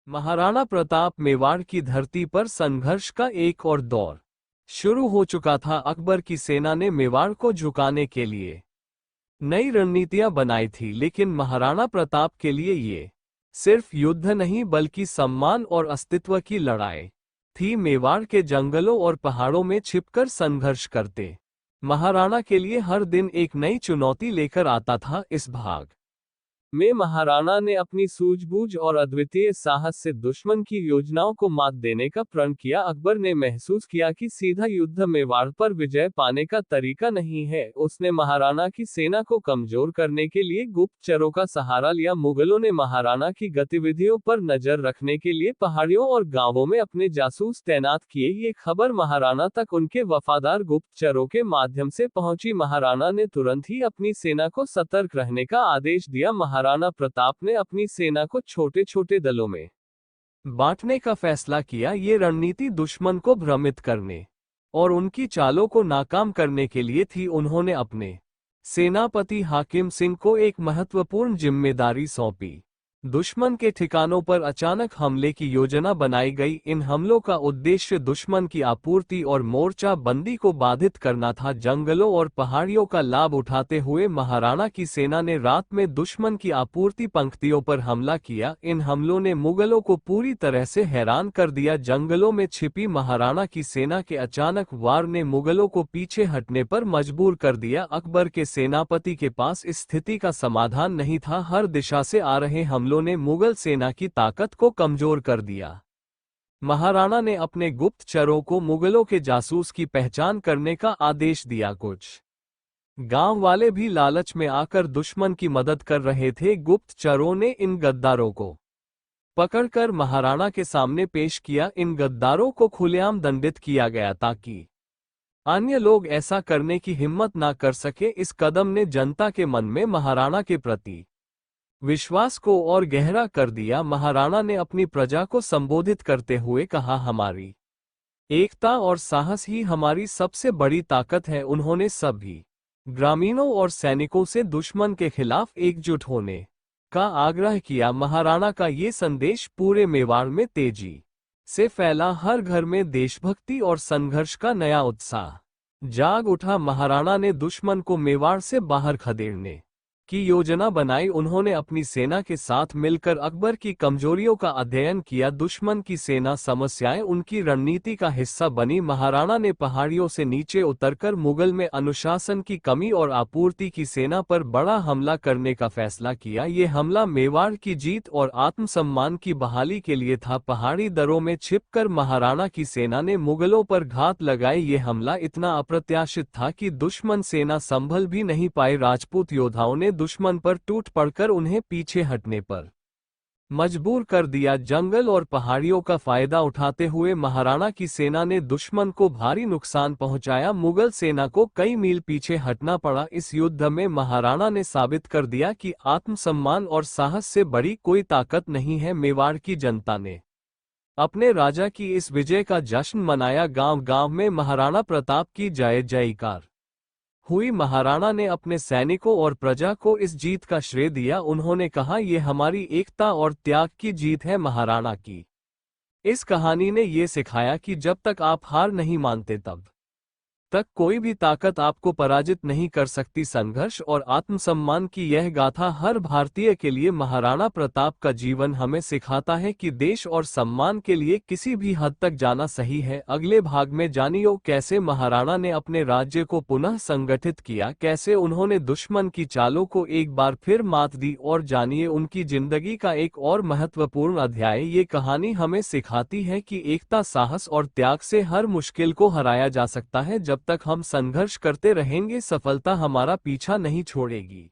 महाराणा प्रताप मेवाड़ की धरती पर संघर्ष का एक और दौर शुरू हो चुका था। अकबर की सेना ने मेवाड़ को झुकाने के लिए नई रणनीतियां बनाई थी, लेकिन महाराणा प्रताप के लिए ये सिर्फ युद्ध नहीं बल्कि सम्मान और अस्तित्व की लड़ाई थी। मेवाड़ के जंगलों और पहाड़ों में छिपकर संघर्ष करते महाराणा के लिए हर दिन एक नई चुनौती लेकर आता था। इस भाग में महाराणा ने अपनी सूझबूझ और अद्वितीय साहस से दुश्मन की योजनाओं को मात देने का प्रण किया। अकबर ने महसूस किया कि सीधा युद्ध मेवाड़ पर विजय पाने का तरीका नहीं है। उसने महाराणा की सेना को कमजोर करने के लिए गुप्तचरों का सहारा लिया। मुगलों ने महाराणा की गतिविधियों पर नजर रखने के लिए पहाड़ियों और गांवों में अपने जासूस तैनात किए। ये खबर महाराणा तक उनके वफादार गुप्तचरों के माध्यम से पहुंची। महाराणा ने तुरंत ही अपनी सेना को सतर्क रहने का आदेश दिया। महाराणा प्रताप ने अपनी सेना को छोटे छोटे दलों में बांटने का फैसला किया। ये रणनीति दुश्मन को भ्रमित करने और उनकी चालों को नाकाम करने के लिए थी। उन्होंने अपने सेनापति हाकिम सिंह को एक महत्वपूर्ण जिम्मेदारी सौंपी। दुश्मन के ठिकानों पर अचानक हमले की योजना बनाई गई। इन हमलों का उद्देश्य दुश्मन की आपूर्ति और मोर्चा बंदी को बाधित करना था। जंगलों और पहाड़ियों का लाभ उठाते हुए महाराणा की सेना ने रात में दुश्मन की आपूर्ति पंक्तियों पर हमला किया। इन हमलों ने मुगलों को पूरी तरह से हैरान कर दिया। जंगलों में छिपी महाराणा की सेना के अचानक वार ने मुगलों को पीछे हटने पर मजबूर कर दिया। अकबर के सेनापति के पास इस स्थिति का समाधान नहीं था। हर दिशा से आ रहे हमलों ने मुगल सेना की ताकत को कमजोर कर दिया। महाराणा ने अपने गुप्तचरों को मुगलों के जासूस की पहचान करने का आदेश दिया। कुछ गांव वाले भी लालच में आकर दुश्मन की मदद कर रहे थे। गुप्तचरों ने इन गद्दारों को पकड़कर महाराणा के सामने पेश किया। इन गद्दारों को खुलेआम दंडित किया गया ताकि अन्य लोग ऐसा करने की हिम्मत ना कर सके। इस कदम ने जनता के मन में महाराणा के प्रति विश्वास को और गहरा कर दिया। महाराणा ने अपनी प्रजा को संबोधित करते हुए कहा, हमारी एकता और साहस ही हमारी सबसे बड़ी ताकत है। उन्होंने सभी ग्रामीणों और सैनिकों से दुश्मन के खिलाफ एकजुट होने का आग्रह किया। महाराणा का ये संदेश पूरे मेवाड़ में तेजी से फैला। हर घर में देशभक्ति और संघर्ष का नया उत्साह जाग उठा। महाराणा ने दुश्मन को मेवाड़ से बाहर खदेड़ने की योजना बनाई। उन्होंने अपनी सेना के साथ मिलकर अकबर की कमजोरियों का अध्ययन किया। दुश्मन की सेना समस्याएं उनकी रणनीति का हिस्सा बनी। महाराणा ने पहाड़ियों से नीचे उतरकर मुगल में अनुशासन की कमी और आपूर्ति की सेना पर बड़ा हमला करने का फैसला किया। ये हमला मेवाड़ की जीत और आत्मसम्मान की बहाली के लिए था। पहाड़ी दरों में छिपकर महाराणा की सेना ने मुगलों पर घात लगाई। ये हमला इतना अप्रत्याशित था कि दुश्मन सेना संभल भी नहीं पाई। राजपूत योद्धाओं ने दुश्मन पर टूट पड़कर उन्हें पीछे हटने पर मजबूर कर दिया। जंगल और पहाड़ियों का फायदा उठाते हुए महाराणा की सेना ने दुश्मन को भारी नुकसान पहुंचाया। मुगल सेना को कई मील पीछे हटना पड़ा। इस युद्ध में महाराणा ने साबित कर दिया कि आत्मसम्मान और साहस से बड़ी कोई ताकत नहीं है। मेवाड़ की जनता ने अपने राजा की इस विजय का जश्न मनाया। गांव-गांव में महाराणा प्रताप की जय जयकार हुई। महाराणा ने अपने सैनिकों और प्रजा को इस जीत का श्रेय दिया। उन्होंने कहा, ये हमारी एकता और त्याग की जीत है। महाराणा की इस कहानी ने ये सिखाया कि जब तक आप हार नहीं मानते तब तक कोई भी ताकत आपको पराजित नहीं कर सकती। संघर्ष और आत्मसम्मान की यह गाथा हर भारतीय के लिए महाराणा प्रताप का जीवन हमें सिखाता है कि देश और सम्मान के लिए किसी भी हद तक जाना सही है। अगले भाग में जानियो कैसे महाराणा ने अपने राज्य को पुनः संगठित किया, कैसे उन्होंने दुश्मन की चालों को एक बार फिर मात दी, और जानिए उनकी जिंदगी का एक और महत्वपूर्ण अध्याय। ये कहानी हमें सिखाती है कि एकता, साहस और त्याग से हर मुश्किल को हराया जा सकता है। जब तक हम संघर्ष करते रहेंगे, सफलता हमारा पीछा नहीं छोड़ेगी।